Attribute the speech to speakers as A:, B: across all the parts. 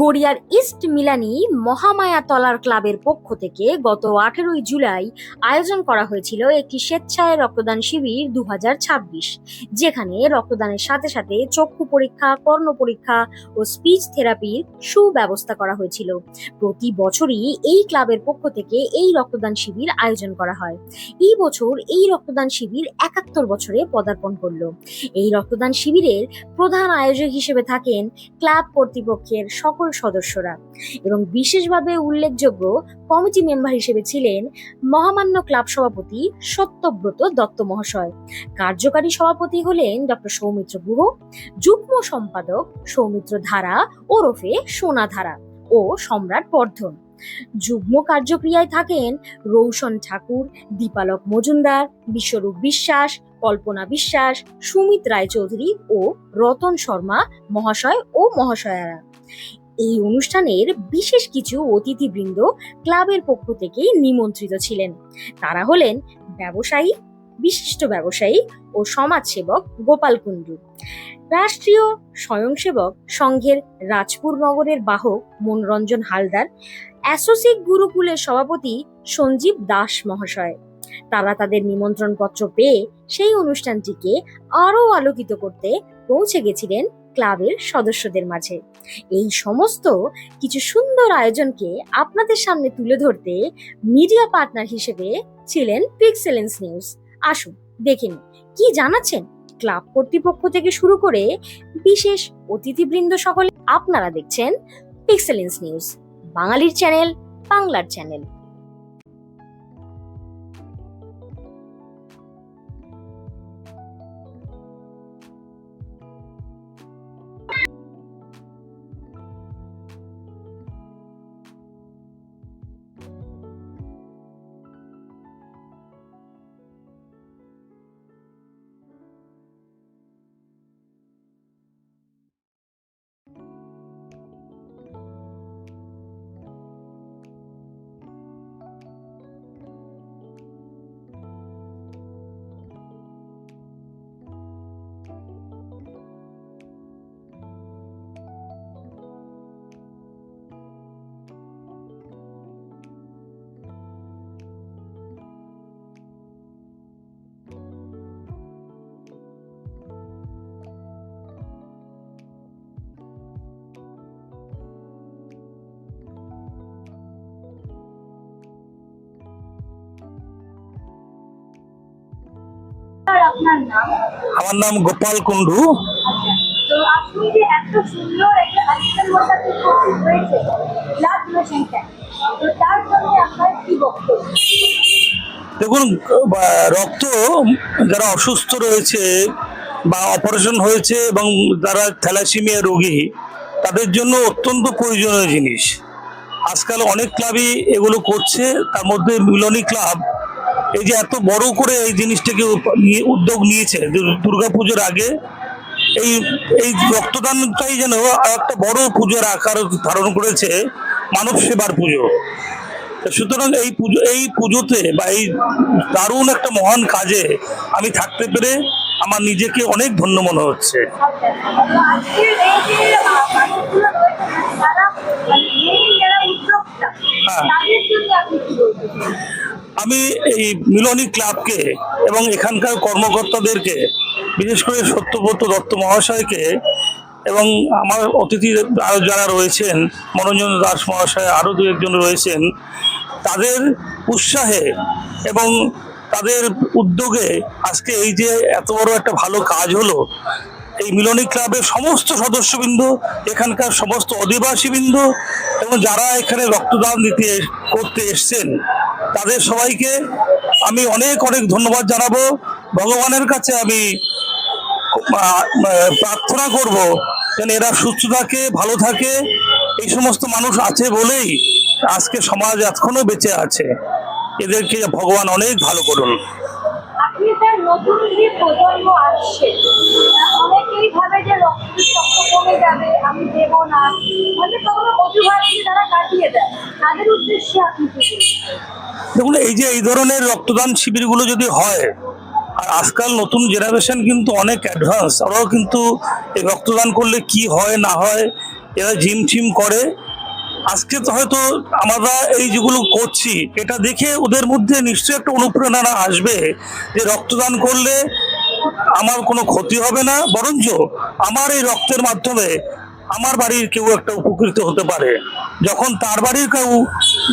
A: গড়িয়ার ইস্ট মিলানি মহামায়া তলার ক্লাবের পক্ষ থেকে গত 18ই জুলাই আয়োজন করা হয়েছিল একটি স্বেচ্ছায় রক্তদান শিবির 2026, যেখানে রক্তদানের সাথে সাথে চক্ষু পরীক্ষা, কর্ণ পরীক্ষা ও স্পিচ থেরাপির সুব্যবস্থা করা হয়েছিল। প্রতি বছরই এই ক্লাবের পক্ষ থেকে এই রক্তদান শিবির আয়োজন করা হয়। এই বছর এই রক্তদান শিবির 71 বছরে পদার্পণ করলো। এই রক্তদান শিবিরের প্রধান আয়োজক হিসেবে থাকেন ক্লাব কর্তৃপক্ষের সকল সদস্যরা এবং বিশেষভাবে উল্লেখযোগ্য কমিটি মেম্বার হিসেবে ছিলেন মহামান্য ক্লাব সভাপতি সত্যব্রত দত্ত মহাশয়। কার্যকারী সভাপতি হলেন ডক্টর সৌমিত্র গুহ, যুগ্ম সম্পাদক সৌমিত্র ধারা ওরফে সোনা ধারা ও সম্রাট বর্ধন। যুগ্ম কার্যক্রিয়ায় থাকেন রৌশন ঠাকুর, দীপালক মজুমদার, বিশ্বরূপ বিশ্বাস, কল্পনা বিশ্বাস, সুমিত রায়চৌধুরী ও রতন শর্মা মহাশয় ও মহাশয়ারা। এই অনুষ্ঠানের বিশেষ কিছু অতিথিবৃন্দ ক্লাবের পক্ষ থেকে নিমন্ত্রিত ছিলেন। তারা হলেন ব্যবসায়ী, বিশিষ্ট ব্যবসায়ী ও সমাজসেবক গোপাল কুণ্ডু, রাষ্ট্রীয় স্বয়ংসেবক সংঘের রাজপুর নগরের বাহক মনোরঞ্জন হালদার, অ্যাসোসিয়েট গুরুকুলের সভাপতি সঞ্জীব দাস মহাশয়। তারা তাদের নিমন্ত্রণ পত্র পেয়ে সেই অনুষ্ঠানটিকে আরো আলোকিত করতে পৌঁছে গেছিলেন ক্লাবের সদস্যদের মাঝে। এই সমস্ত কিছু সুন্দর আয়োজনকে আপনাদের সামনে তুলে ধরতে মিডিয়া পার্টনার হিসেবে ছিলেন পিক্সেলেন্স নিউজ। আসুন দেখে নিন কি জানাচ্ছেন ক্লাব কর্তৃপক্ষ থেকে শুরু করে বিশেষ অতিথিবৃন্দ সকলে। আপনারা দেখছেন পিক্সেলেন্স নিউজ, বাঙালির চ্যানেল, বাংলার চ্যানেল।
B: আপনার নাম?
C: আমার নাম গোপাল কুণ্ডু।
B: তো আপনি যে এত সুন্দর একটা আজকের মতো উপস্থিত হয়েছে ব্লাড ডোনেশন ক্যাম্প, তো তার জন্য আপনার কি বক্তব্য?
C: দেখুন, রক্ত যারা অসুস্থ রয়েছে বা অপারেশন হয়েছে এবং যারা থ্যালাসেমিয়া রোগী, তাদের জন্য অত্যন্ত প্রয়োজনীয় জিনিস। আজকাল অনেক ক্লাবই এগুলো করছে, তার মধ্যে মিলনী ক্লাব এই যে এত বড় করে এই জিনিসটাকে উদ্যোগ নিয়েছে দুর্গাপুজোর আগে। এই এই রক্তদানটাই যেন একটা বড় পুজোর আকার ধারণ করেছে, মানব সেবার পুজো। সুতরাং এই পুজোতে বা এই দারুণ একটা মহান কাজে আমি থাকতে পেরে আমার নিজেকে অনেক ধন্য মনে হচ্ছে।
B: আজকের এই যে মানুষগুলো রয়েছে তারা যারা উদ্যোক্তা, তাদের জন্য আপনি কি বলবেন?
C: আমি এই মিলনী ক্লাবকে এবং এখানকার কর্মকর্তাদেরকে, বিশেষ করে সত্যব্রত দত্ত মহাশয়কে এবং আমার অতিথি আরও যারা রয়েছেন, মনোরঞ্জন দাস মহাশয়, আরও দু একজন রয়েছেন, তাদের উৎসাহে এবং তাদের উদ্যোগে আজকে এই যে এত বড় একটা ভালো কাজ হলো। এই মিলনী ক্লাবের সমস্ত সদস্যবৃন্দ, এখানকার সমস্ত অধিবাসীবৃন্দ এবং যারা এখানে রক্তদান করতে এসছেন, তাদের সবাইকে আমি অনেক অনেক ধন্যবাদ জানাবো। ভগবানের কাছে আমি প্রার্থনা করব যেন এরা সুস্থ থাকে, ভালো থাকে। এই সমস্ত মানুষ আছে বলেই আজকে সমাজ এখনো বেঁচে আছে। এদেরকে ভগবান অনেক ভালো করুন।
B: আপনি স্যার, নতুন যে প্রজন্ম আসছে, অনেকেই ভাবে যে রক্তের সংখ্যা কমে যাবে, আমি দেব না, মানে কখনো অজুহাত দিয়ে তারা কাটিয়ে দেয়, তাদের উদ্দেশ্যে আপনি কি বলবেন?
C: দেখুন, এই যে এই ধরনের রক্তদান শিবিরগুলো যদি হয়, আর আজকাল নতুন জেনারেশন কিন্তু অনেক অ্যাডভান্স, ওরাও কিন্তু এই রক্তদান করলে কি হয় না হয় এরা জিম টিম করে। আজকে তো হয়তো আমরা এই যেগুলো করছি এটা দেখে ওদের মধ্যে নিশ্চয়ই একটা অনুপ্রেরণা আসবে যে রক্তদান করলে আমার কোনো ক্ষতি হবে না, বরঞ্চ আমার এই রক্তের মাধ্যমে আমার বাড়ির কেউ একটা উপকৃত হতে পারে। যখন তার বাড়ির কেউ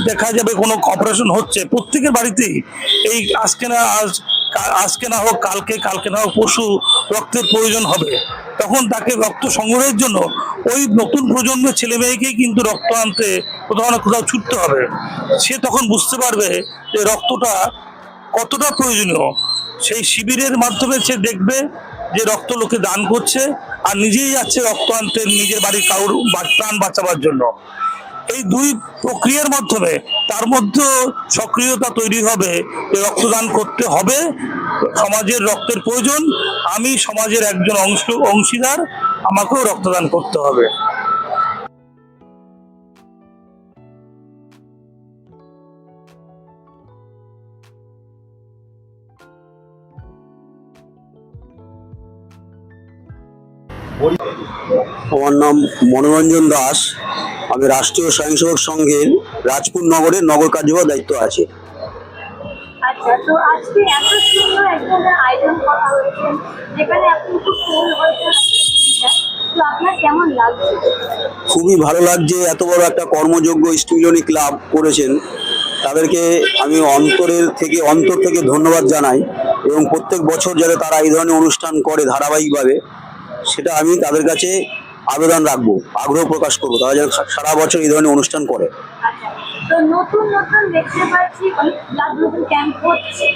C: দেখা যাবে কোনো অপারেশন হচ্ছে, প্রত্যেকের বাড়িতেই এই আজকে না হোক কালকে, কালকে না হোক পরশু রক্তের প্রয়োজন হবে। তখন তাকে রক্ত সংগ্রহের জন্য ওই নতুন প্রজন্মের ছেলে মেয়েকেই কিন্তু রক্ত আনতে কোথাও না কোথাও ছুটতে হবে। সে তখন বুঝতে পারবে যে রক্তটা কতটা প্রয়োজনীয়। সেই শিবিরের মাধ্যমে সে দেখবে যে রক্ত লোকে দান করছে আর নিজেই যাচ্ছে রক্ত আনতে নিজের বাড়ির কারোর প্রাণ বাঁচাবার জন্য। এই দুই প্রক্রিয়ার মাধ্যমে তার মধ্যে সক্রিয়তা তৈরি হবে যে রক্তদান করতে হবে, সমাজের রক্তের প্রয়োজন, আমি সমাজের একজন অংশীদার, আমাকেও রক্তদান করতে হবে।
D: আমার নাম মনোরঞ্জন দাস। আমি রাষ্ট্রীয় স্বয়ংসেবক সংঘের রাজপুর নগরের নগর কার্যবাহক দায়িত্ব আছে।
B: আচ্ছা, তো আজকে এত সুন্দর একজন আয়োজন করা হয়েছে যেখানে আপনি খুব ফুল হয়েছে, তো আপনার কেমন লাগছে?
D: খুবই ভালো লাগছে, এত বড় একটা কর্মযোগ্য স্টিমিলনী ক্লাব করেছেন, তাদেরকে আমি অন্তর থেকে ধন্যবাদ জানাই। এবং প্রত্যেক বছর যাতে তারা এই ধরনের অনুষ্ঠান করে ধারাবাহিকভাবে, সেটা আমি তাদের কাছে আবেদন রাখবো, আগ্রহ প্রকাশ করবো, তারা যেন সারা বছর এই ধরনের অনুষ্ঠান করে।
B: আচ্ছা, তো নতুন নতুন দেখতে পাচ্ছি অনেক ব্লাড গ্রুপিং ক্যাম্প হচ্ছে,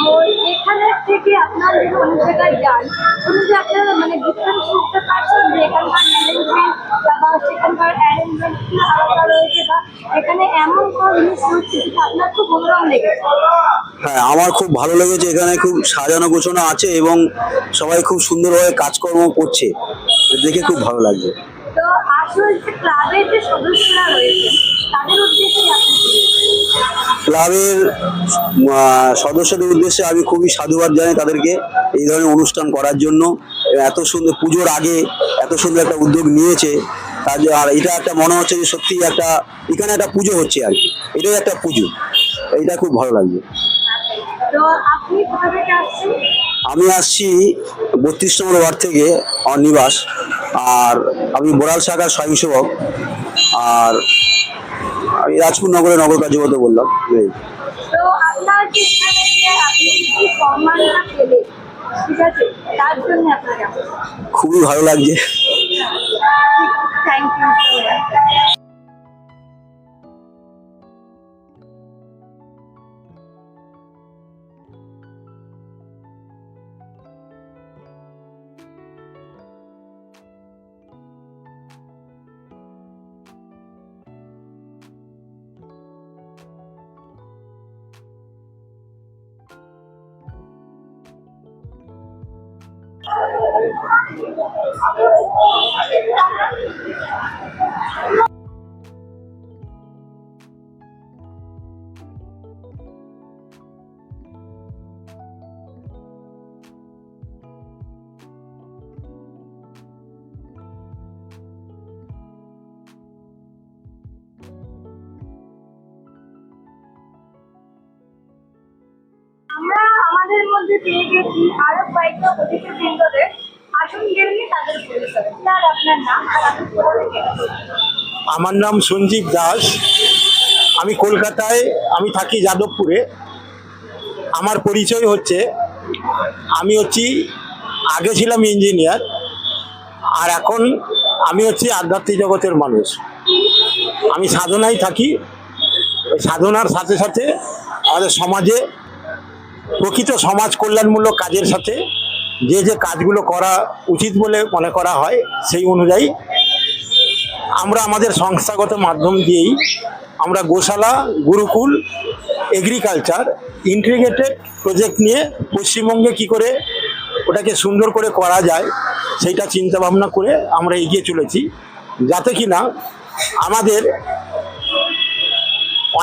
B: তো এখানে থেকে আপনারা যদি অনেক জায়গায় যান, কোনো যে আপনারা মানে ডিফারেন্স করতে পারছেন যে এখানকার ম্যানেজমেন্ট বা সেখানকার অ্যারেঞ্জমেন্ট কি আলাদা রয়েছে, বা এখানে এমন কোনো জিনিস হচ্ছে যেটা আপনার খুব মনোরম লেগেছে?
D: হ্যাঁ, আমার খুব ভালো লেগেছে, এখানে খুব সাজানো গোছানো আছে এবং সবাই খুব সুন্দরভাবে কাজকর্ম করছে, দেখে খুব ভালো লাগছে।
B: তো আসলে যে ক্লাবের যে সদস্যরা রয়েছে তাদের উদ্দেশ্যে আপনি কি বলবেন?
D: ক্লাবের সদস্যদের উদ্দেশ্যে আমি খুবই সাধুবাদ জানাই তাদেরকে এই ধরনের অনুষ্ঠান করার জন্য। এত সুন্দর পুজোর আগে এত সুন্দর একটা উদ্যোগ নিয়েছে, আর এটা একটা মনে হচ্ছে যে সত্যি একটা এখানে একটা পুজো হচ্ছে আর কি, এটাই একটা পুজো, এইটা খুব ভালো লাগছে।
B: তো আপনি কোথা থেকে আসছেন?
D: আমি আসছি 32 নম্বর ওয়ার্ড থেকে, আমার নিবাস। আর আমি বোরাল শাখার স্বয়ংসেবক, আর আমি রাজপুর নগরে নগর কার্যবদ্ধ বললাম।
B: তো আপনার যে এখানে যে আপনি যে সম্মানটা পেলেন, ঠিক আছে, তার জন্য আপনার কেমন?
D: খুবই ভালো লাগছে।
B: Thank you. আমরা আমাদের মধ্যে পেয়ে গেছি আরো কয়েকটা অতিথিবৃন্দদের। আসুন জেনে নিই তাদের পরিচয়। স্যার, আপনার নাম আর আপনি কোথা থেকে এসেছেন?
E: আমার নাম সঞ্জীব দাস। আমি কলকাতায়, আমি থাকি যাদবপুরে। আমার পরিচয় হচ্ছে, আমি আগে ছিলাম ইঞ্জিনিয়ার, আর এখন আমি আধ্যাত্মিক জগতের মানুষ। আমি সাধনায় থাকি। ওই সাধনার সাথে সাথে আমাদের সমাজে প্রকৃত সমাজ কল্যাণমূলক কাজের সাথে যে যে কাজগুলো করা উচিত বলে মনে করা হয়, সেই অনুযায়ী আমরা আমাদের সংস্থাগত মাধ্যম দিয়েই আমরা গোশালা, গুরুকুল, এগ্রিকালচার ইন্টিগ্রেটেড প্রজেক্ট নিয়ে পশ্চিমবঙ্গে কি করে ওটাকে সুন্দর করে করা যায় সেইটা চিন্তা ভাবনা করে আমরা এগিয়ে চলেছি, যাতে কি না আমাদের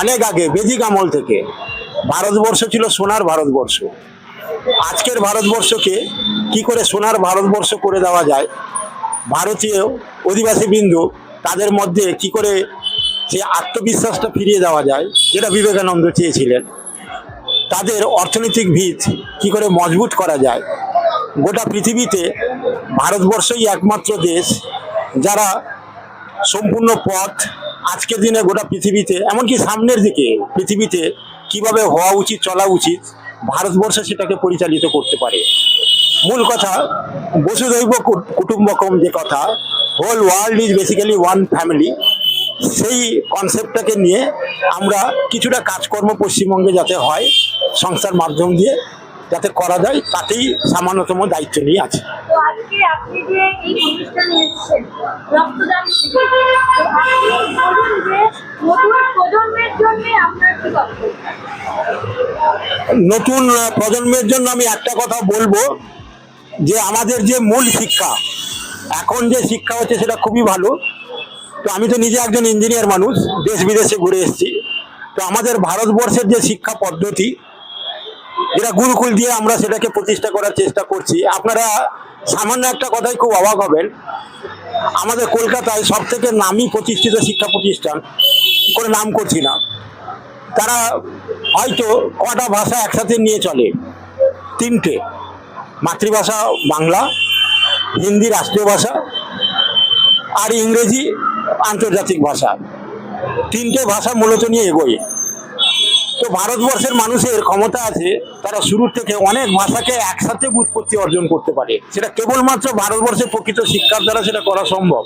E: অনেক আগে বেদিক আমল থেকে ভারতবর্ষ ছিল সোনার ভারতবর্ষ। আজকের ভারতবর্ষকে কি করে সোনার ভারতবর্ষ করে দেওয়া যায়, ভারতীয় অধিবাসী বিন্দু তাদের মধ্যে কি করে যে আত্মবিশ্বাসটা ফিরিয়ে দেওয়া যায়, যেটা বিবেকানন্দ চেয়েছিলেন, তাদের অর্থনৈতিক ভিত কি করে মজবুত করা যায়। গোটা পৃথিবীতে ভারতবর্ষই একমাত্র দেশ যারা সম্পূর্ণ পথ আজকের দিনে গোটা পৃথিবীতে, এমনকি সামনের দিকে পৃথিবীতে কিভাবে হওয়া উচিত, চলা উচিত, ভারতবর্ষ সেটাকে পরিচালিত করতে পারে। মূল কথা বসুধৈব কুটুম্বকম, যে কথা, whole world is basically one family, সেই কনসেপ্টটাকে নিয়ে আমরা কিছুটা কাজকর্ম পশ্চিমবঙ্গে যাতে হয় সংস্থার মাধ্যম দিয়ে যাতে করা যায়, তাতেই সামান্যতম দায়িত্ব নিয়ে আছে।
B: তো আজকে আপনি যে এই অনুষ্ঠানে এসেছেন রক্তদান শিবির, তো আপনি বলুন যে নতুন প্রজন্মের জন্য আপনার কি বক্তব্য?
E: নতুন প্রজন্মের জন্য আমি একটা কথা বলবো, যে আমাদের যে মূল শিক্ষা, এখন যে শিক্ষা হচ্ছে সেটা খুবই ভালো। তো আমি তো নিজে একজন ইঞ্জিনিয়ার মানুষ, দেশ বিদেশে ঘুরে এসেছি। তো আমাদের ভারতবর্ষের যে শিক্ষা পদ্ধতি, যেটা গুরুকুল দিয়ে আমরা সেটাকে প্রতিষ্ঠা করার চেষ্টা করছি। আপনারা সামান্য একটা কথাই খুব অবাক হবেন, আমাদের কলকাতায় সব থেকে নামী প্রতিষ্ঠিত শিক্ষা প্রতিষ্ঠান, করে নাম করছি না, তারা হয়তো কটা ভাষা একসাথে নিয়ে চলে, 3টে, মাতৃভাষা বাংলা, হিন্দি রাষ্ট্রীয় ভাষা, আর ইংরেজি আন্তর্জাতিক ভাষা, 3টে ভাষা মূলত নিয়ে এগোয়। তো ভারতবর্ষের মানুষের ক্ষমতা আছে, তারা শুরু থেকে অনেক ভাষাকে একসাথে ব্যুৎপত্তি অর্জন করতে পারে। সেটা কেবলমাত্র ভারতবর্ষের প্রকৃত শিক্ষার দ্বারা সেটা করা সম্ভব।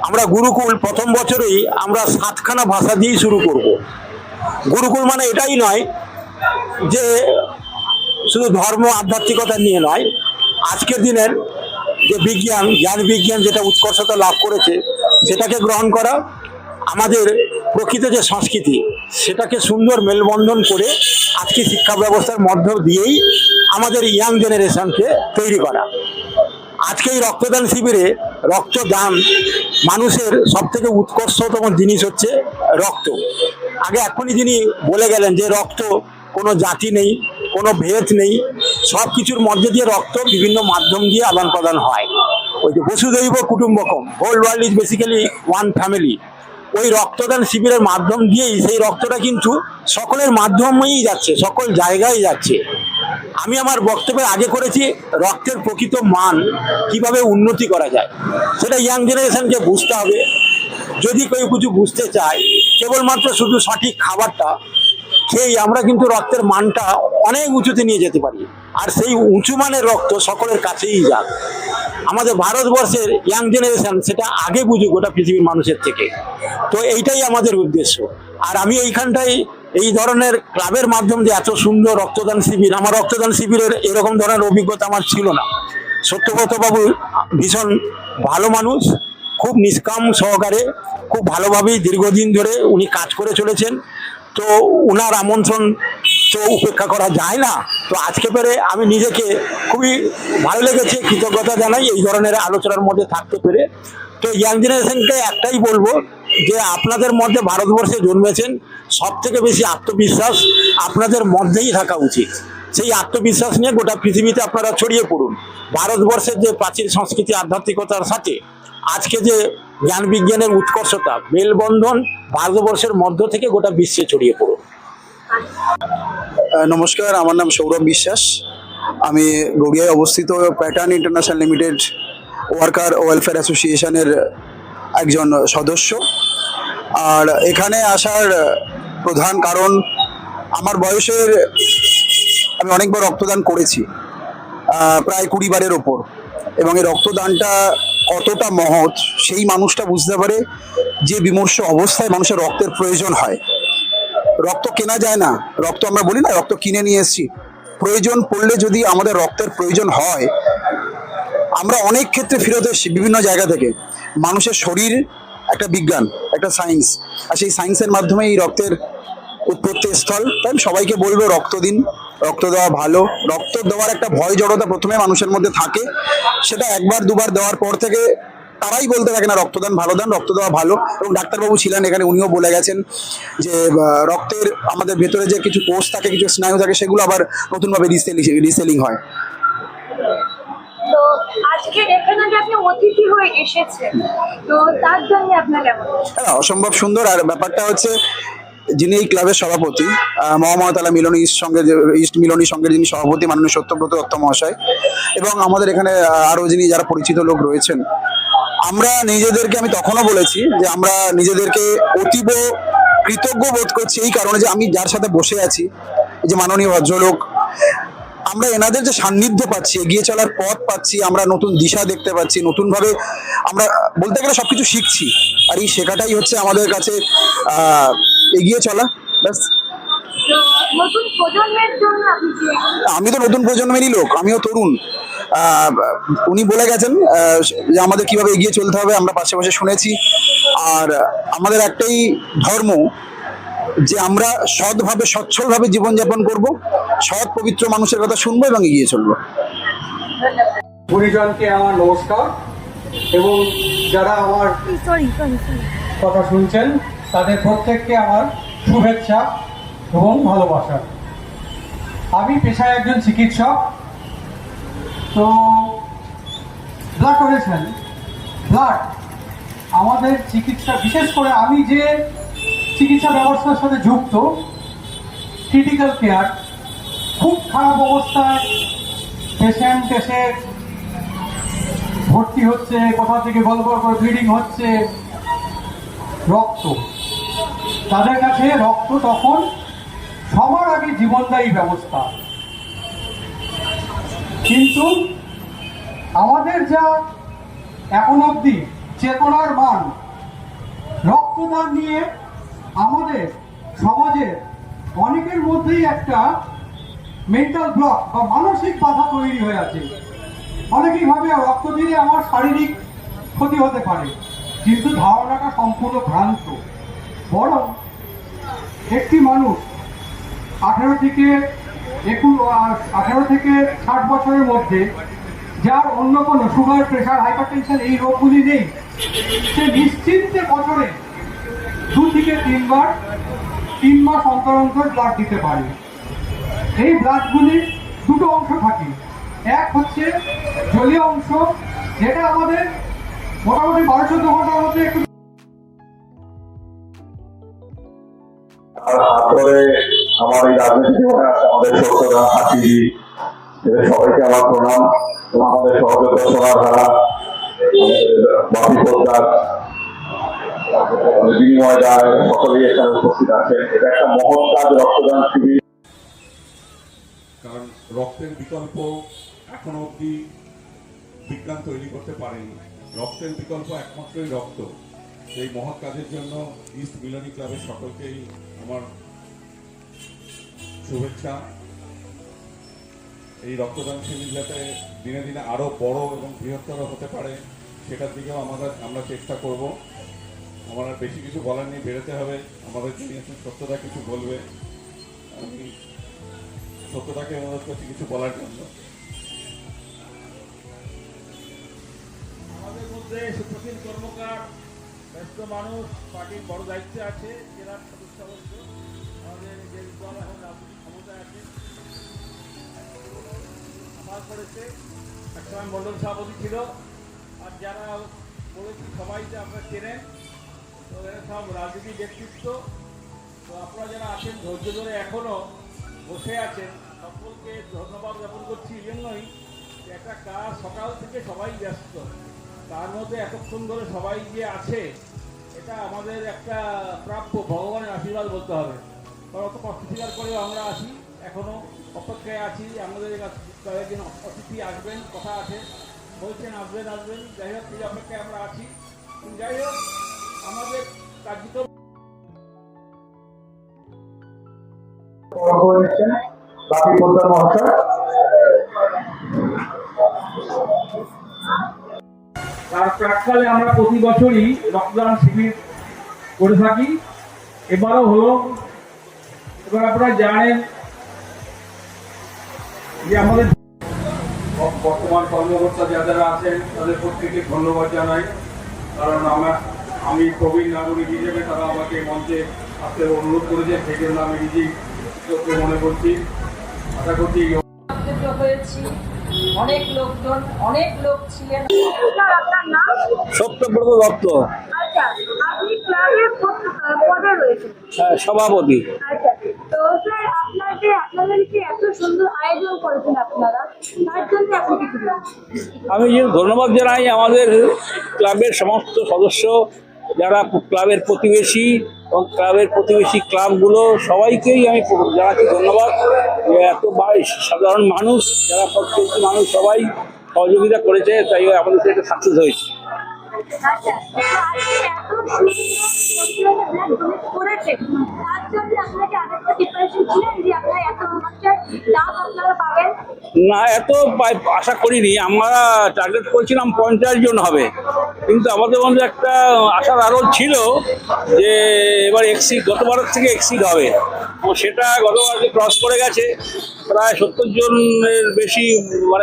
E: আমরা গুরুকুল প্রথম বছরেই আমরা 7খানা ভাষা দিয়েই শুরু করব। গুরুকুল মানে এটাই নয় যে শুধু ধর্ম আধ্যাত্মিকতা নিয়ে নয়, আজকের দিনের যে বিজ্ঞান, জ্ঞান বিজ্ঞান যেটা উৎকর্ষতা লাভ করেছে সেটাকে গ্রহণ করা, আমাদের প্রকৃত যে সংস্কৃতি সেটাকে সুন্দর মেলবন্ধন করে আজকে শিক্ষা ব্যবস্থার মধ্য দিয়েই আমাদের ইয়াং জেনারেশনকে তৈরি করা। আজকে এই রক্তদান শিবিরে রক্তদান, মানুষের সব থেকে উৎকর্ষতম জিনিস হচ্ছে রক্ত। আগে এখনই যিনি বলে গেলেন যে রক্ত কোনো জাতি নেই, কোনো ভেদ নেই, সব কিছুর মধ্যে দিয়ে রক্ত বিভিন্ন মাধ্যম দিয়ে আদান প্রদান হয়। ওই যে বসুধৈব কুটুম্বকম, whole world is basically one family, ওই রক্তদান শিবিরের মাধ্যম দিয়েই সেই রক্তটা কিন্তু সকলের মাধ্যমেই যাচ্ছে, সকল জায়গায় যাচ্ছে। আমি আমার বক্তব্যে আগে করেছি রক্তের প্রকৃত মান কিভাবে উন্নতি করা যায়, সেটা ইয়াং জেনারেশনকে বুঝতে হবে। যদি কেউ কিছু বুঝতে চায়, কেবলমাত্র শুধু সঠিক খাবারটা খেয়েই আমরা কিন্তু রক্তের মানটা অনেক উঁচুতে নিয়ে যেতে পারি, আর সেই উঁচু মানের রক্ত সকলের কাছেই যাক। আমাদের ভারতবর্ষের ইয়াং জেনারেশন সেটা আগে বুঝুক গোটা পৃথিবীর মানুষের থেকে। তো এইটাই আমাদের উদ্দেশ্য। আর আমি এইখানটাই এই ধরনের ক্লাবের মাধ্যম দিয়ে এত সুন্দর রক্তদান শিবির, আমার রক্তদান শিবিরের এরকম ধরনের অভিজ্ঞতা আমার ছিল না। সত্যব্রত বাবু ভীষণ ভালো মানুষ, খুব নিষ্কাম সহকারে, খুব ভালোভাবেই দীর্ঘদিন ধরে উনি কাজ করে চলেছেন। তো ওনার আমন্ত্রণ তো উপেক্ষা করা যায় না। তো আজকে পেরে আমি নিজেকে খুবই ভালো লেগেছে, কৃতজ্ঞতা জানাই এই ধরনের আলোচনার মধ্যে থাকতে পেরে। তো ইয়াং জেনারেশনকে একটাই বলবো যে আপনাদের মধ্যে ভারতবর্ষে জন্মেছেন, সব থেকে বেশি আত্মবিশ্বাস আপনাদের মধ্যেই থাকা উচিত। সেই আত্মবিশ্বাস নিয়ে গোটা পৃথিবীতে আপনারা ছড়িয়ে পড়ুন। ভারতবর্ষের যে প্রাচীন সংস্কৃতি আধ্যাত্মিকতার সাথে আজকে যে জ্ঞান বিজ্ঞানের উৎকর্ষতা, মেলবন্ধন ভারতবর্ষের মধ্য থেকে গোটা বিশ্বে ছড়িয়ে পড়ুন।
D: নমস্কার, আমার নাম সৌরভ বিশ্বাস। আমি গড়িয়ায় অবস্থিত pattern international limited worker welfare অ্যাসোসিয়েশনের একজন সদস্য। আর এখানে আসার প্রধান কারণ, আমার বয়সের আমি অনেকবার রক্তদান করেছি, প্রায় 20 বারের ওপর। এবং এই রক্তদানটা কতটা মহৎ সেই মানুষটা বুঝতে পারে যে বিমর্ষ অবস্থায় মানুষের রক্তের প্রয়োজন হয়। রক্ত কেনা যায় না, রক্ত আমরা বলি না রক্ত কিনে নিয়ে এসেছি। প্রয়োজন পড়লে যদি আমাদের রক্তের প্রয়োজন হয়, আমরা অনেক ক্ষেত্রে ফেরত এসেছি বিভিন্ন জায়গা থেকে। মানুষের শরীর একটা বিজ্ঞান, একটা সায়েন্স, আর সেই সায়েন্সের মাধ্যমে এই রক্তের উৎপত্তি স্থল। তাই আমি সবাইকে বলবো রক্ত দিন, রক্ত দেওয়া ভালো। রক্ত দেওয়ার একটা ভয় জড়তা প্রথমে মানুষের মধ্যে থাকে, সেটা একবার দুবার দেওয়ার পর থেকে তারাই বলতে থাকে না রক্তদান ভালো দান, রক্ত দেওয়া ভালো। এবং ডাক্তারবাবু ছিলেন এখানে, উনিও বলে গেছেন যে রক্তের আমাদের ভেতরে যে কিছু কোষ থাকে, কিছু স্নায়ু থাকে, সেগুলো আবার নতুনভাবে রিসেলিং হয়।
B: তো আজকে এখানে যে আপনি অতিথি হয়ে এসেছেন, তো তার জন্য আপনার কেমন?
D: হ্যাঁ, অসম্ভব সুন্দর। আর ব্যাপারটা হচ্ছে, যিনি এই ক্লাবের সভাপতি, মহামহতলা মিলনী ইস্ট মিলনী সংঘের যিনি সভাপতি মাননীয় সত্যব্রত দত্ত মহাশয়, এবং আমাদের এখানে আরো যিনি যারা পরিচিত লোক রয়েছেন, আমরা নিজেদেরকে, আমি তখনও বলেছি যে আমরা নিজেদেরকে অতীব কৃতজ্ঞ বোধ করছি এই কারণে যে আমি যার সাথে বসে আছি, এই যে মাননীয় ভদ্রলোক, আমরা এনাদের যে সান্নিধ্য পাচ্ছি, এগিয়ে চলার পথ পাচ্ছি, আমরা নতুন দিশা দেখতে পাচ্ছি, নতুনভাবে আমরা বলতে গেলে সবকিছু শিখছি। আর এই শেখাটাই হচ্ছে আমাদের কাছে এগিয়ে চলা, ব্যাস।
B: তো নতুন প্রজন্মের জন্য আপনি কি?
D: আমি তো নতুন প্রজন্মেরই লোক, আমিও তরুণ। উনি বলে গেছেন যে আমাদের কিভাবে এগিয়ে চলতে হবে, আমরা পাশে পাশে শুনেছি। আর আমাদের একটাই ধর্ম যে আমরা সৎভাবে সচ্ছলভাবে জীবনযাপন করব, সৎ পবিত্র মানুষের কথা শুনবো এবং এগিয়ে চলবো।
F: গুরুজনকে আমার নমস্কার, এবং যারা আমার কথা শুনছেন তাদের প্রত্যেককে আমার শুভেচ্ছা এবং ভালোবাসা। আমি পেশায় একজন চিকিৎসক। তো ব্লাড ডোনেশন, ব্লাড আমাদের চিকিৎসা, বিশেষ করে আমি যে চিকিৎসা ব্যবস্থার সাথে যুক্ত, ক্রিটিক্যাল কেয়ার, খুব খারাপ অবস্থায় পেশেন্ট এসে ভর্তি হচ্ছে, কোথা থেকে গল্প করে ব্লিডিং হচ্ছে, রক্ত, তাদের কাছে রক্ত তখন সবার আগে জীবনদায়ী ব্যবস্থা। কিন্তু আমাদের যা এখন অবধি চেতনার মান, রক্তদান নিয়ে আমাদের সমাজের অনেকের মধ্যেই একটা মেন্টাল ব্লক বা মানসিক বাধা তৈরি হয়ে আছে। অনেকেই ভাবে রক্ত দিলে আমার শারীরিক ক্ষতি হতে পারে, কিন্তু ধারণাটা সম্পূর্ণ ভ্রান্ত। বরং একটি মানুষ 18 থেকে 60 বছরের মধ্যে যার অন্য কোনো সুগার, প্রেশার, হাইপারটেনশন এই রোগগুলি নেই, সে নিশ্চিন্তে বছরে 2 থেকে 3 মাস অন্তর অন্তর ব্লাড দিতে পারে। এই ব্লাডগুলির দুটো অংশ থাকে। এক হচ্ছে জলীয় অংশ, যেটা আমাদের মোটামুটি 12-14 ঘন্টার মধ্যে একটু
G: তারপরে আমার এই রাজনীতি জীবনে আছে আমাদের সত্যদা হাসিজি, এদের সবাইকে আমার প্রণাম। এবং আমাদের সহযোগিতা সোনাধারা, বাপি পোদ্দার, বিনিময় রায়, সকলেই এখানে উপস্থিত আছেন। এটা একটা মহৎ কাজ, রক্তদান শিবির।
H: কারণ রক্তের বিকল্প এখনো অব্দি বিজ্ঞান তৈরি করতে পারেনি। রক্তের বিকল্প একমাত্রই রক্ত। এই মহৎ কাজের জন্য ইস্ট মিলনী ক্লাবের সকলকেই আমার শুভেচ্ছা। এই রক্তদান শিবির যাতে দিনে দিনে আরো বড় এবং বৃহত্তর হতে পারে, সেটার দিকেও আমরা চেষ্টা করব। আমার আর বেশি কিছু বলার নেই, বেরোতে হবে। আমাদের সত্যতা কিছু বলবে, আমি সত্যতাকে অনুরোধ করছি কিছু বলার জন্য।
I: আমাদের মধ্যে সুপ্রতিম কর্মকার, ব্যস্ত মানুষ, পার্টির বড় দায়িত্বে আছে, জেলার সদস্য আমাদের যে দল এখন রাজনৈতিক ক্ষমতায় আছে, আমার করেছে, একসময় মন্ডল সভাপতি ছিল। আর যারা বলেছি সবাই যে আপনারা চেনেন, তো এরা সব রাজনীতির ব্যক্তিত্ব। তো আপনারা যারা আছেন ধৈর্য ধরে এখনো বসে আছেন, সকলকে ধন্যবাদ জ্ঞাপন করছি। এই জন্যই একটা কাজ সকাল থেকে সবাই ব্যস্ত, তার মধ্যে এতক্ষণ ধরে সবাই যে আছে, এটা আমাদের একটা প্রাপ্য, ভগবানের আশীর্বাদ বলতে হবে। কারণ অত কষ্ট স্বীকার করেও আমরা আছি, এখনো অপেক্ষায় আছি। আমাদের কয়েকদিন অতিথি আসবেন, কথা আছে, বলছেন আসবেন। যাই হোক, সেই অপেক্ষায় আমরা আছি। যাই হোক, আমাদের কার্যক্রম
G: বাপি পোদ্দার মহাশয়।
I: তার প্রাককালে আমরা প্রতি বছরই রক্তদান শিবির করে থাকি, এবারও হলো। এবার আপনারা জানেন যে আমাদের
F: বর্তমান কর্মকর্তা যারা আছেন তাদের প্রত্যেককে ধন্যবাদ জানাই। কারণ আমি প্রবীণ নাগরিক হিসেবে তারা আমাকে মঞ্চে আসতে অনুরোধ করেছে, সেই জন্য আমি নিজেই মনে করছি, আশা করছি
B: হয়েছি অনেক লোকজন, অনেক লোক ছিলেন। স্যার, আপনার নাম?
C: সত্যব্রত দত্ত,
B: আচ্ছা, আপনি ক্লাবের পদে রয়েছেন।
C: সভাপতি।
B: আচ্ছা, তো স্যার আপনাদের কি এত সুন্দর আয়োজন করেছেন আপনারা, তার জন্য আপনি কি বলবেন?
C: আমি যে ধন্যবাদ জানাই আমাদের ক্লাবের সমস্ত সদস্য, যারা ক্লাবের প্রতিবেশী এবং ক্লাবের প্রতিবেশী ক্লাবগুলো সবাইকেই আমি জানাচ্ছি ধন্যবাদ। যে এত সাধারণ মানুষ, যারা প্রত্যেকটি মানুষ সবাই সহযোগিতা করেছে, তাই আমাদের এটা সাকসেস হয়েছে।
B: আচ্ছা, তো আজকে এত সুন্দর ডোনেট করেছেন, তার জন্য আপনাকে আরেকটা প্রিপারেশন ছিলেন যে আপনারা এত মানুষের লাভ আপনারা পাবেন?
C: না, এত আশা করিনি। আমরা টার্গেট করেছিলাম 50 জন হবে, কিন্তু আমাদের মধ্যে একটা আশার আরও ছিল যে এবার গতবারের থেকে এক্সিড হবে, এবং সেটা গতবারকে ক্রস করে গেছে। প্রায় 70 জনের বেশি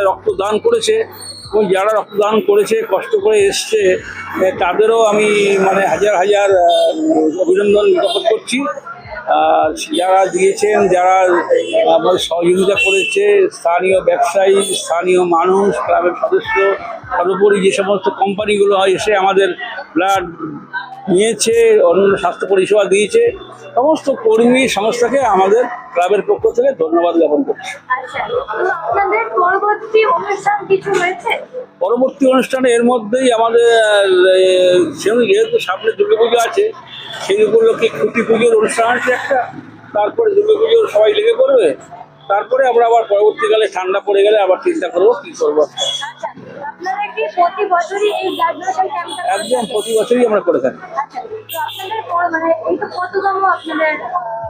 C: রক্তদান করেছে, এবং যারা রক্তদান করেছে, কষ্ট করে এসছে, তাদেরও আমি হাজার হাজার অভিনন্দন জ্ঞাপন করছি। যারা দিয়েছেন, যারা আমাদের সহযোগিতা করেছে, স্থানীয় ব্যবসায়ী, স্থানীয় মানুষ, ক্লাবের সদস্য, সর্বোপরি যে সমস্ত কোম্পানিগুলো এসে আমাদের ব্লাড নিয়েছে, অন্যান্য স্বাস্থ্য পরিষেবা দিয়েছে, সমস্ত কর্মী সংস্থাকে আমাদের ক্লাবের পক্ষ থেকে ধন্যবাদ জ্ঞাপন করছি।
B: আচ্ছা, তো আপনাদের পরবর্তী অনুষ্ঠান কিছু রয়েছে?
C: পরবর্তী অনুষ্ঠানে এর মধ্যেই আমাদের যেহেতু সামনে দুর্গাপুজো আছে, সেই উপলক্ষে খুঁটি পুজোর অনুষ্ঠান আছে একটা, তারপরে দুর্গাপুজোর সবাই লেগে পড়বে, তারপরে আমরা আবার পরবর্তীকালে ঠান্ডা পড়ে গেলে আবার চিন্তা করবো কি করবো।
B: আচ্ছা, আপনারা কি প্রতি বছরই এই ব্লাড ডোনেশন ক্যাম্পটা?
C: একদম প্রতি বছরই আমরা করে থাকি।
B: আচ্ছা, তো আপনাদের এই তো কততম আপনাদের?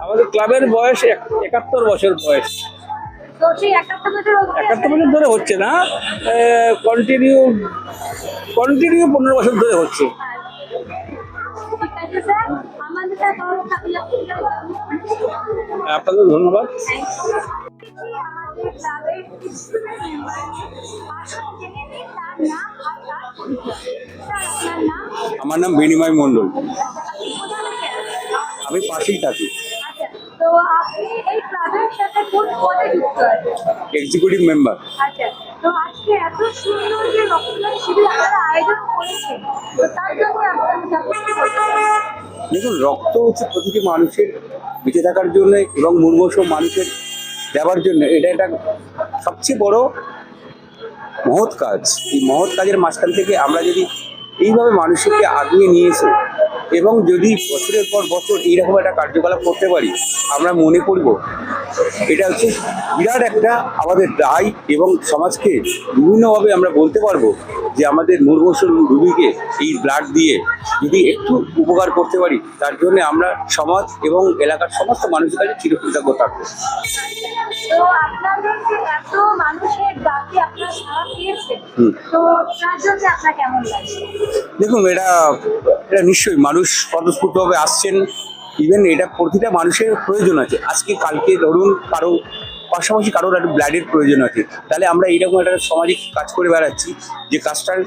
C: আমাদের ক্লাবের বয়স 71 বছর বয়স।
B: তো সেই 71 বছর অবধি
C: 71 বছর ধরে হচ্ছে না, কন্টিনিউ 15 বছর ধরে হচ্ছে।
B: ঠিক আছে স্যার, আমাদের স্যার তরফ থেকে
C: আপনাদের ধন্যবাদ।
B: আমাদের ক্লাবের স্টুডেন্ট মেম্বার আসুন জেনে নিন তার নাম আর তার পরিচয়। স্যার, আপনার নাম?
D: আমার নাম বিনিময় মণ্ডল,
B: আপনি কোথা থেকে আসছেন?
D: আমি পাশেই থাকি,
B: আচ্ছা, তো আপনি এই ক্লাবের সাথে কোন পদে যুক্ত আছেন?
D: Executive member.
B: আচ্ছা, তো আজকে এত সুন্দর যে রক্তদান শিবির আপনারা আয়োজন করেছেন, তো তার জন্য আপনাদের কি বলতে চান?
D: দেখুন, রক্ত হচ্ছে প্রতিটি মানুষের বেঁচে থাকার জন্য এবং মুমূর্ষু মানুষের দেওয়ার জন্য, এটা একটা সবচেয়ে বড় মহৎ কাজ। এই মহৎ কাজের মাঝখান থেকে আমরা যদি এইভাবে মানুষকে আগিয়ে নিয়ে এসে এবং যদি বছরের পর বছর এইরকম একটা কার্যকলাপ করতে পারি, আমরা মনে করব এটা হচ্ছে বিরাট একটা আমাদের দায়, এবং সমাজকে বিভিন্নভাবে আমরা বলতে পারবো যে আমাদের মুমূর্ষু রোগীকে এই ব্লাড দিয়ে যদি একটু উপকার করতে পারি, তার জন্য আমরা সমাজ এবং এলাকার সমস্ত মানুষের কাছে চিরকৃতজ্ঞ থাকবো।
B: তো আপনাদের যে এত মানুষের ডাকে আপনারা সাড়া পেয়েছেন, তো তার জন্য আপনার কেমন লাগছে?
D: দেখুন, এটা নিশ্চয়ই মানুষ স্বতঃস্ফূর্তভাবে আসছেন। ইভেন এটা প্রতিটা মানুষের প্রয়োজন আছে। আজকে কালকে ধরুন পাশাপাশি কারোর একটা ব্লাডের প্রয়োজন আছে, তাহলে আমরা এইরকম একটা সামাজিক কাজ করে বেড়াচ্ছি যে কাজটার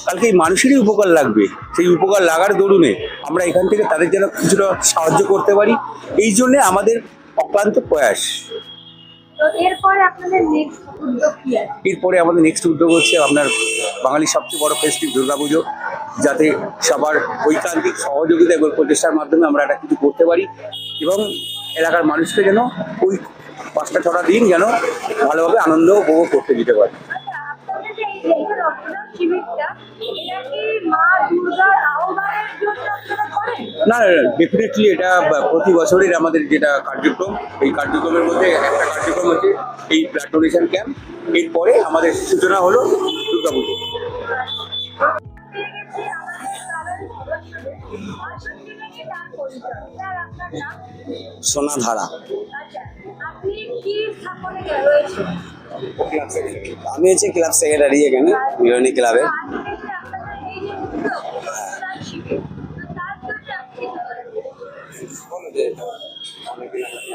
D: কালকে এই মানুষেরই উপকার লাগবে। সেই উপকার লাগার দরুনে আমরা এখান থেকে তাদের যেন কিছুটা সাহায্য করতে পারি, এই জন্যে আমাদের অক্লান্ত প্রয়াস।
B: তো এরপরে আপনাদের নেক্সট উদ্যোগ কি আছে?
D: এরপরে আমাদের নেক্সট উদ্যোগ হচ্ছে আপনার বাঙালির সবচেয়ে বড় ফেস্টিভ দুর্গাপুজো, যাতে সবার ঐকান্তিক সহযোগিতা এবং প্রচেষ্টার মাধ্যমে আমরা একটা কিছু করতে পারি, এবং এলাকার মানুষকে যেন ওই 5টা-6টা দিন যেন ভালোভাবে আনন্দ উপভোগ করতে দিতে পারি।
B: আচ্ছা, আপনাদের যে এই যে রক্তদান শিবিরটা, এটা কি মা দুর্গার আহ্বানের জন্য আপনারা করেন?
D: না, ডেফিনেটলি এটা প্রতি বছরের আমাদের যেটা কার্যক্রম, এই কার্যক্রমের মধ্যে একটা কার্যক্রম হচ্ছে এই ব্লাড ডোনেশন ক্যাম্প। এরপরে আমাদের সূচনা হলো দুর্গাপুজো। সোনাধারা।
B: আচ্ছা, আপনি কি স্থাপনে রয়েছেন?
D: আমি হচ্ছে ক্লাব সেক্রেটারি এখানে বিরোধী ক্লাবের।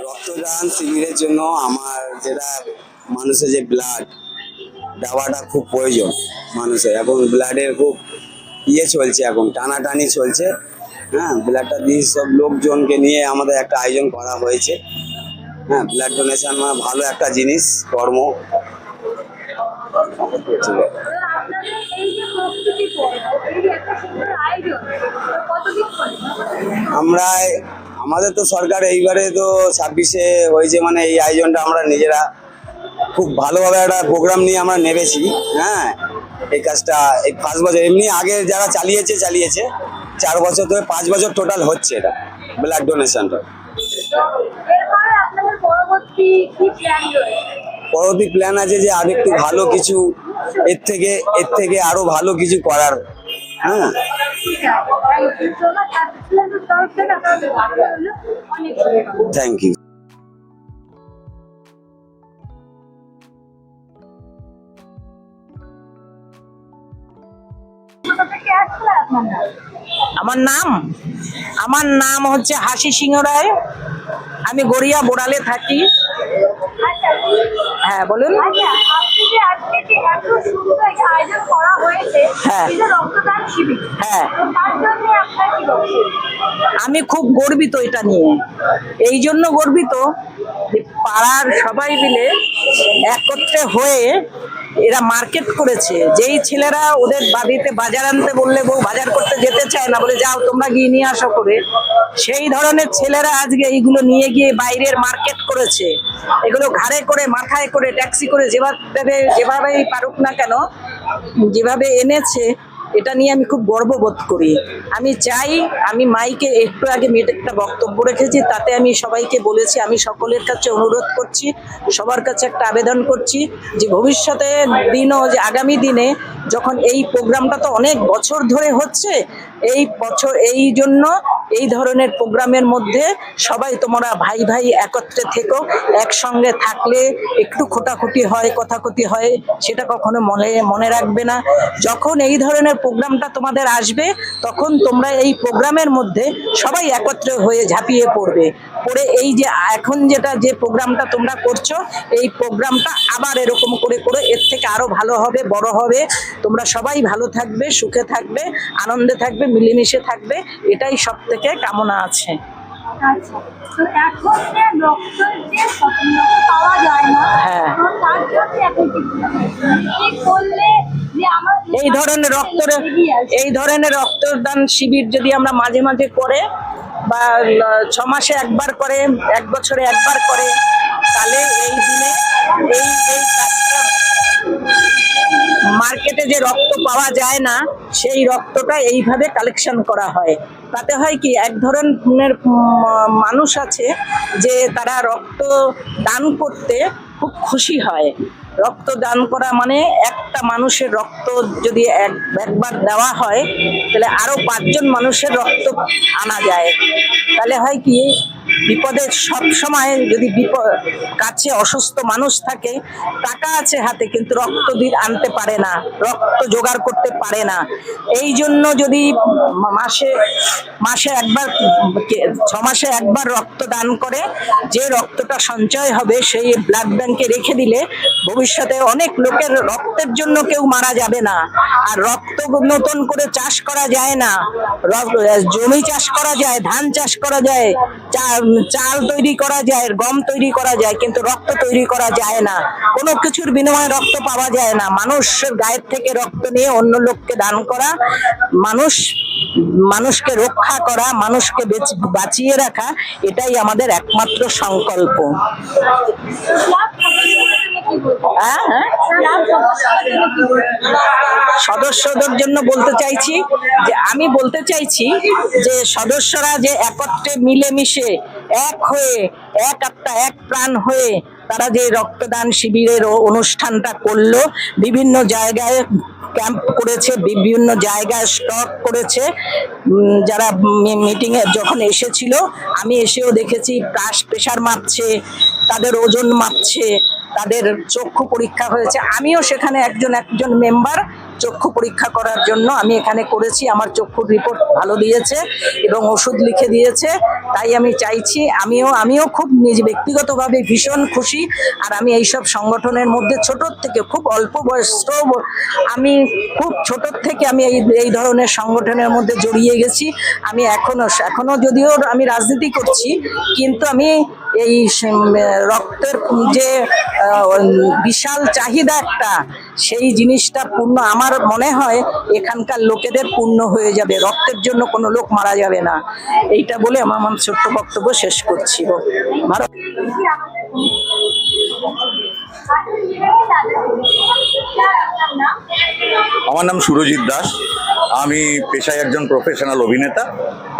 D: রক্তদান শিবিরের জন্য আমার যেটা মানুষের যে ব্লাড দেওয়াটা খুব প্রয়োজন মানুষের, এখন ব্লাডের খুব চলছে, এখন টানাটানি চলছে। হ্যাঁ, ব্লাডটা দিয়ে সব লোকজনকে নিয়ে আমাদের একটা আয়োজন করা হয়েছে। হ্যাঁ, ব্লাড ডোনেশন ভালো একটা জিনিস, কর্ম।
B: আপনাদের এই যে প্রস্তুতি পর্ব, এই যে একটা সুন্দর আয়োজন, তো কতদিন পরে?
D: আমরা আমাদের তো সরকার এইবারে তো 26-এ হয়েছে, মানে এই আয়োজনটা আমরা নিজেরা খুব ভালোভাবে একটা প্রোগ্রাম নিয়ে আমরা নেমেছি। হ্যাঁ, এই কাজটা এই 5 বছর, এমনি আগে যারা চালিয়েছে 4 বছর ধরে, 5 বছর টোটাল হচ্ছে এটা ব্লাড ডোনেশনটা।
B: তো এরপরে আপনাদের পরবর্তী কি প্ল্যান রয়েছে?
D: পরবর্তী প্ল্যান আছে যে আর একটু ভালো কিছু, এর থেকে আরো ভালো কিছু করার। হ্যাঁ,
B: ঠিক আছে, থ্যাংক ইউ সো মাচ। আপনাদের তরফ থেকে আপনাদের ভালো হলো, অনেক ধন্যবাদ।
D: Thank you.
B: কোথা থেকে আসলে আপনার নাম?
J: আমার নাম হচ্ছে হাসি সিংহ রায়। আমি গড়িয়া বোড়ালে থাকি।
B: আচ্ছা,
J: হ্যাঁ বলুন।
B: আচ্ছা, আপনি যে আজকে যে এত সুন্দর একটা আয়োজন করা হয়েছে,
J: হ্যাঁ।
B: এই যে রক্তদান শিবির,
J: হ্যাঁ।
B: তো তার জন্য আপনার কি বক্তব্য?
J: আমি খুব গর্বিত এটা নিয়ে। এই জন্য গর্বিত যে পাড়ার সবাই মিলে একত্রে হয়ে এরা মার্কেট করেছে। যেই ছেলেরা ওদের বাড়িতে বাজার আনতে বললে বউ বাজার করতে যেতে চায় না, বলে যাও তোমরা গিয়ে নিয়ে আসো করে, সেই ধরনের ছেলেরা আজকে এইগুলো নিয়ে গিয়ে বাইরের মার্কেট করেছে। এগুলো ঘাড়ে করে, মাথায় করে, ট্যাক্সি করে, যেভাবেই পারুক না কেন, যেভাবে এনেছে, এটা নিয়ে আমি খুব গর্ববোধ করি। আমি চাই, আমি মাইকে একটু আগে একটা বক্তব্য রেখেছি, তাতে আমি সবাইকে বলেছি, আমি সকলের কাছে অনুরোধ করছি, সবার কাছে একটা আবেদন করছি যে ভবিষ্যতে দিনও, যে আগামী দিনে যখন এই প্রোগ্রামটা তো অনেক বছর ধরে হচ্ছে, এই জন্য এই ধরনের প্রোগ্রামের মধ্যে সবাই তোমরা ভাই ভাই একত্রে থেকো। একসঙ্গে থাকলে একটু খোটাখুটি হয়, কথাখুটি হয়, সেটা কখনো মনে রাখবে না। যখন এই ধরনের প্রোগ্রামটা তোমাদের আসবে, তখন তোমরা এই প্রোগ্রামের মধ্যে সবাই একত্রে হয়ে ঝাঁপিয়ে পড়বে। এই যে এখন যে প্রোগ্রামটা তোমরা করছো, এই প্রোগ্রামটা আবার এরকম করে এর থেকে আরো ভালো হবে, বড় হবে। তোমরা সবাই ভালো থাকবে, সুখে থাকবে, আনন্দে থাকবে, মিলেমিশে থাকবে, এটাই সব থেকে কামনা আছে।
B: আচ্ছা, তো এখন যে রক্ত যে পাওয়া যায় না,
J: হ্যাঁ।
B: তো তার জন্য এখন কি করলে যে আমার
J: এই ধরনের রক্তদান শিবির যদি আমরা মাঝে মাঝে করে, বা 6 মাসে একবার করে, 1 বছরে একবার করে, তাহলে এই দিনে এই কাজটা, মার্কেটে যে রক্ত পাওয়া যায় না, সেই রক্তটা এইভাবে কালেকশন করা হয়। তাতে হয় কি, এক ধরনের মানুষ আছে যে তারা রক্ত দান করতে খুব খুশি হয়। রক্ত দান করা মানে একটা মানুষের রক্ত যদি একবার দেওয়া হয়, তাহলে আরো 5 জন মানুষের রক্ত আনা যায়। তাহলে হয় কি, বিপদে সব সময় যদি কাছে অসুস্থ মানুষ থাকে, টাকা আছে হাতে কিন্তু রক্ত আনতে পারে না, রক্ত জোগাড় করতে পারে না। এই জন্য যদি মাসে একবার, 6 মাসে একবার রক্ত দান করে, যে রক্তটা সঞ্চয় হবে সেই ব্লাড ব্যাংকে রেখে দিলে ভবিষ্যতে অনেক লোকের রক্তের জন্য কেউ মারা যাবে না। আর রক্ত নতুন করে চাষ করা যায় না, জমি চাষ করা যায়, ধান চাষ করা যায়, চাল তৈরি করা যায়, গম তৈরি করা যায়, কিন্তু রক্ত তৈরি করা যায় না। কোনো কিছুর বিনিময়ে রক্ত পাওয়া যায় না। মানুষের গায়ের থেকে রক্ত নিয়ে অন্য লোককে দান করা, মানুষকে রক্ষা করা, মানুষকে বাঁচিয়ে রাখা, এটাই আমাদের একমাত্র সংকল্প। হ্যাঁ, সদস্যদের জন্য বলতে চাইছি যে সদস্যরা যে একত্রে মিলেমিশে এক হয়ে, এক আত্মা এক প্রাণ হয়ে তারা যে রক্তদান শিবিরের অনুষ্ঠানটা করলো, বিভিন্ন জায়গায় ক্যাম্প করেছে, বিভিন্ন জায়গায় স্টক করেছে। যারা মিটিং এ যখন এসেছিল, আমি এসেও দেখেছি প্রেশার মাপছে, তাদের ওজন মাপছে, তাদের চক্ষু পরীক্ষা হয়েছে। আমিও সেখানে একজন মেম্বার, চক্ষু পরীক্ষা করার জন্য আমি এখানে করেছি। আমার চক্ষুর রিপোর্ট ভালো দিয়েছে এবং ওষুধ লিখে দিয়েছে। তাই আমি চাইছি, আমিও খুব ব্যক্তিগতভাবে ভীষণ খুশি। আর আমি এইসব সংগঠনের মধ্যে ছোট থেকে, খুব অল্প বয়স্ক, আমি খুব ছোট থেকে আমি এই ধরনের সংগঠনের মধ্যে জড়িয়ে গেছি। আমি এখনো যদিও আমি রাজনীতি করছি, কিন্তু আমি এই রক্তের যে বিশাল চাহিদা একটা, সেই জিনিসটা পূর্ণ আমার মনে হয় এখানকার লোকেদের পূর্ণ হয়ে যাবে। রক্তের জন্য কোনো লোক মারা যাবে না, এইটা বলে আমার ছোট্ট বক্তব্য শেষ করছি। ভারত
G: আমার নাম সুরজিৎ দাস, আমি পেশায় একজন প্রফেশনাল অভিনেতা।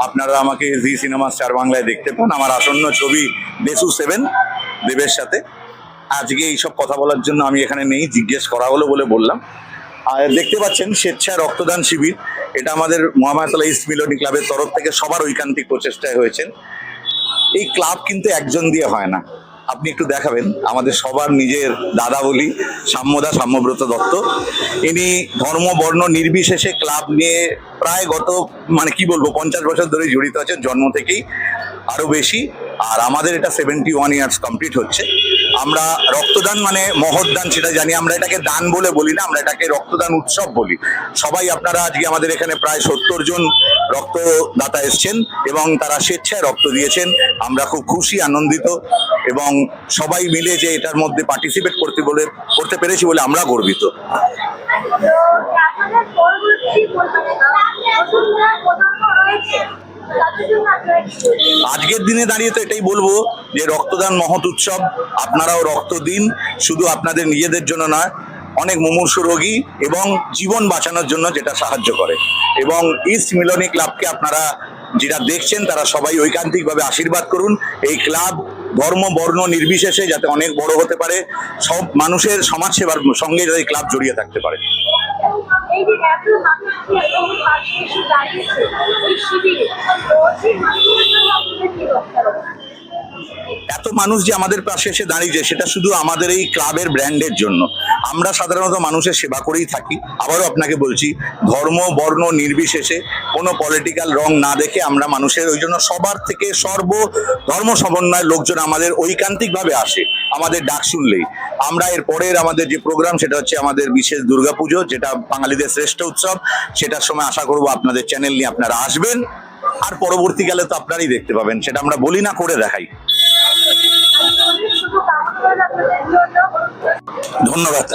G: আপনারা আমাকে জি সিনেমা স্টার বাংলায় দেখতে পান। আমার আসন্ন ছবি দেশু 7 দেবের সাথে। আজকে এইসব কথা বলার জন্য আমি এখানে নেই, জিজ্ঞেস করা হলো বলে বললাম। আর দেখতে পাচ্ছেন স্বেচ্ছায় রক্তদান শিবির, এটা আমাদের মহামায়াতলা ইস্ট মিলনী ক্লাবের তরফ থেকে সবার ঐকান্তিক প্রচেষ্টায় হয়েছেন। এই ক্লাব কিন্তু একজন দিয়ে হয় না, আপনি একটু দেখাবেন। আমাদের সবার নিজের দাদা বলি সাম্যব্রত দত্ত, ইনি ধর্ম বর্ণ নির্বিশেষে ক্লাব নিয়ে প্রায় গত 50 বছর ধরে জড়িত আছেন, জন্ম থেকেই আরো বেশি। আর আমাদের এটা 71 ইয়ার্স কমপ্লিট হচ্ছে। আমরা রক্তদান মানে মহৎদান সেটা জানি, আমরা এটাকে দান বলে বলি না, আমরা এটাকে রক্তদান উৎসব বলি। সবাই আপনারা আজকে আমাদের এখানে প্রায় 70 জন রক্তদাতা এসছেন এবং তারা স্বেচ্ছায় রক্ত দিয়েছেন। আমরা খুব খুশি, আনন্দিত এবং সবাই মিলে যে এটার মধ্যে পার্টিসিপেট করতে পেরেছি বলে আমরা গর্বিত। আজকের দিনে দাঁড়িয়ে তো এটাই বলবো যে রক্তদান মহৎ উৎসব, আপনারাও রক্ত দিন, শুধু আপনাদের নিজেদের জন্য নয়, অনেক মুমূর্ষু রোগী এবং জীবন বাঁচানোর জন্য যেটা সাহায্য করে। এবং ইস্ট মিলনী ক্লাবকে আপনারা যেটা দেখছেন তারা সবাই ঐকান্তিকভাবে আশীর্বাদ করুন। এই ক্লাব ধর্ম বর্ণ নির্বিশেষে যাতে অনেক বড় হতে পারে, সব মানুষের সমাজ সেবার সঙ্গে যাতে এই ক্লাব জড়িয়ে থাকতে পারে। এত মানুষ যে আমাদের পাশে এসে দাঁড়িয়েছে সেটা শুধু আমাদের এই ক্লাবের ব্র্যান্ডের জন্য। আমরা সাধারণত মানুষের সেবা করেই থাকি। আবারও আপনাকে বলছি, ধর্ম বর্ণ নির্বিশেষে কোনো পলিটিক্যাল রং না দেখে আমরা মানুষের, ওই জন্য সবার থেকে সর্ব ধর্ম সমন্বয়ের লোকজন আমাদের ঐকান্তিকভাবে আসে আমাদের ডাক শুনলেই। আমরা এর পরের আমাদের যে প্রোগ্রাম সেটা হচ্ছে আমাদের বিশেষ দুর্গাপুজো, যেটা বাঙালিদের শ্রেষ্ঠ উৎসব। সেটার সময় আশা করবো আপনাদের চ্যানেল নিয়ে আপনারা আসবেন, আর পরবর্তীকালে তো আপনারাই দেখতে পাবেন, সেটা আমরা বলি না, করে দেখাই। ধন্যবাদ।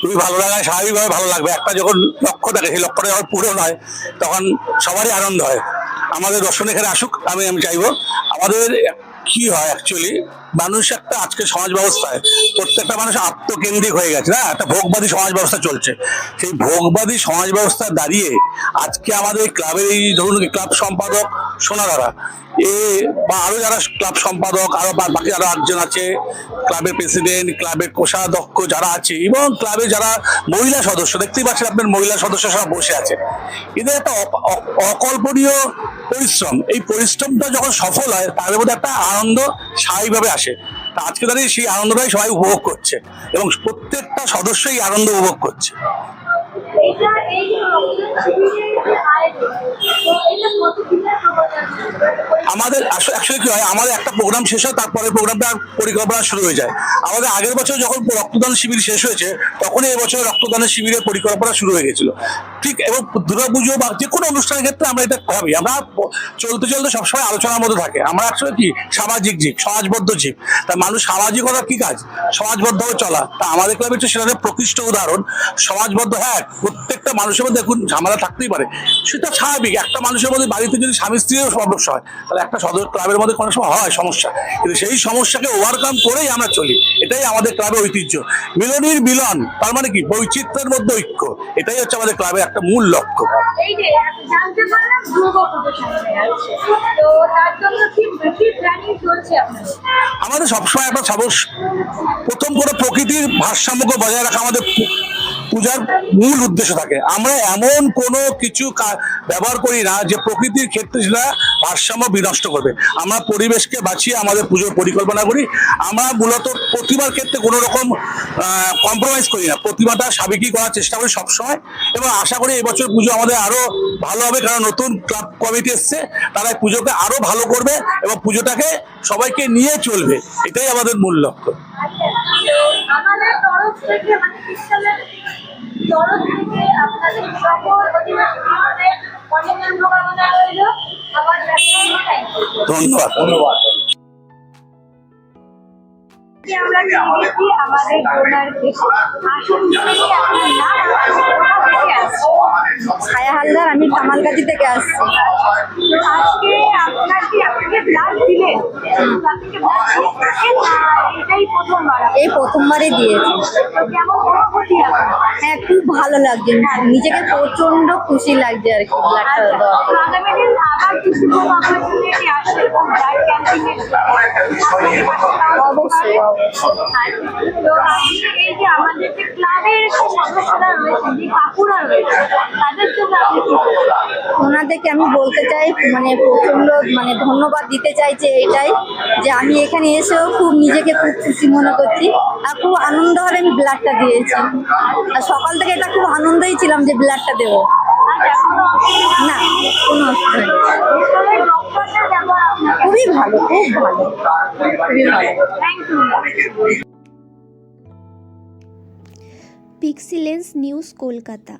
G: খুবই ভালো লাগে, স্বাভাবিকভাবে ভালো লাগবে। একটা যখন লক্ষ্য থাকে, সেই লক্ষ্যটা যখন পূরণ হয় তখন সবারই আনন্দ হয়। আমাদের দর্শন এখানে আসুক, আমি চাইবো। আমাদের কি হয় অ্যাকচুয়ালি, মানুষ একটা আজকে সমাজ ব্যবস্থায় প্রত্যেকটা মানুষ আত্মকেন্দ্রিক হয়ে গেছে না, একটা ভোগবাদী সমাজ ব্যবস্থা চলছে। সেই ভোগবাদী সমাজ ব্যবস্থা দাঁড়িয়ে আজকে আমাদের ক্লাবের এই ধরুন ক্লাব সম্পাদক সোনাদারা বা আরো যারা ক্লাব সম্পাদক, আরো বাকি আরো 8 জন আছে, ক্লাবের প্রেসিডেন্ট, ক্লাবের কোষাধ্যক্ষ যারা আছে এবং ক্লাবের যারা মহিলা সদস্য, দেখতেই পাচ্ছেন আপনার মহিলা সদস্য সব বসে আছে। এদের একটা অকল্পনীয় পরিশ্রম। এই পরিশ্রমটা যখন সফল হয় তাদের মধ্যে একটা আনন্দ স্বাভাবিকভাবে আসে। তা আজকে দাঁড়িয়ে সেই আনন্দটাই সবাই উপভোগ করছে এবং প্রত্যেকটা সদস্যই আনন্দ উপভোগ করছে। আমাদের অ্যাকচুয়ালি কি হয়, আমাদের একটা প্রোগ্রাম শেষ হয়, তারপরে প্রোগ্রামটা পরিকল্পনা শুরু হয়ে যায়। আমাদের আগের বছর যখন রক্তদান শিবির শেষ হয়েছে তখনই এবছর রক্তদানের শিবিরের পরিকল্পনা শুরু হয়ে গেছিল। ঠিক, এবং দুর্গাপুজো বা যে কোনো অনুষ্ঠানের ক্ষেত্রে আমরা এটা ভাবি, আমরা চলতে চলতে সবসময় আলোচনার মধ্যে থাকে। আমরা অ্যাকচুয়ালি কি সামাজিক জীব, সমাজবদ্ধ জীব। তা মানুষ সামাজিকতা কি কাজ, সমাজবদ্ধভাবে চলা। তা আমাদের ক্লাবের সেটা প্রকৃষ্ট উদাহরণ। সমাজবদ্ধ, হ্যাঁ প্রত্যেকটা মানুষের মধ্যে এখন ঝামেলা থাকতেই পারে, সেটা স্বাভাবিক। একটা মানুষের মধ্যে বাড়িতে যদি স্বামী স্ত্রীরও সমস্যা হয় তাহলে একটা ক্লাবের মধ্যে কোনো সময় হয় সমস্যা, কিন্তু সেই সমস্যাকে ওভারকাম করেই আমরা চলি। এটাই আমাদের ক্লাবের ঐতিহ্য। মিলনীর মিলন, তার মানে কি বৈচিত্র্যের মধ্যে ঐক্য, এটাই হচ্ছে আমাদের ক্লাবের একটা মূল লক্ষ্য। আমাদের সবসময় একটা প্রথম করে প্রকৃতির ভারসাম্যকে বজায় রাখা আমাদের পূজার মূল উদ্দেশ্য থাকে। আমরা এমন কোনো কিছু ব্যবহার করি না যে প্রকৃতির ক্ষেত্রে সেটা ভারসাম্য বিনষ্ট করবে। আমরা পরিবেশকে বাঁচিয়ে আমাদের পুজোর পরিকল্পনা করি। আমরা মূলত প্রতিমার ক্ষেত্রে কোনো রকম কম্প্রোমাইজ করি না, প্রতিমাটা সাবেকি করার চেষ্টা করি সবসময়। এবং আশা করি এবছর পুজো আমাদের আরো ভালো হবে, কারণ নতুন ক্লাব কমিটি এসছে, তারা পুজোকে আরো ভালো করবে এবং পুজোটাকে সবাইকে নিয়ে চলবে, এটাই আমাদের মূল লক্ষ্য।
B: তরফ থেকে আপনাদের সকল অধিবাসীদের অনেক শুভকামনা রইল। আবার দেখা হবে।
C: ধন্যবাদ।
B: আমরা দেখি আমাদের ডোনারকে আসুন দেখি আপনার নাম আর কোথা থেকে আসছে।
K: ছায়া হালদার, আমি কামালগাছি থেকে আসছি।
B: তো আজকে আপনাকে ব্লাড দিলেন, আপনাকে ব্লাড দিয়েছেন আর এটাই প্রথমবার?
K: এই প্রথমবারই দিয়েছি।
B: তো কেমন অনুভূতি আপনার?
K: হ্যাঁ, খুব ভালো লাগছে, নিজেকে প্রচন্ড খুশি লাগছে আর কি ব্লাডটা দেওয়ার পর।
B: আগামী দিন আবার কিছু কোনো অপরচুনিটি আসে এবং ব্লাড ক্যাম্পিংয়ের
K: অবশ্যই।
B: তো আপনি এই যে আমাদের যে ক্লাবের যে সদস্যরা রয়েছে, যে কাকুরা রয়েছে, তাদের জন্য আপনি কি বলবেন?
K: ওনাদেরকে আমি বলতে চাই, প্রচন্ড ধন্যবাদ দিতে চাইছি এটাই যে আমি এখানে এসেও খুব নিজেকে খুব খুশি মনে করছি আর খুব আনন্দ হলে আমি ব্লাডটা দিয়েছি। আর সকাল থেকে এটা খুব আনন্দই ছিলাম যে ব্লাডটা দেবো।
B: আর এখনো
K: না, কোনো অসুবিধা নেই।
B: এখানে ডক্টরদের ব্যবহার আপনাকে
K: খুবই ভালো, খুব ভালো, খুবই ভালো।
B: Thank you.
L: পিক্সিলেন্স নিউজ কলকাতা।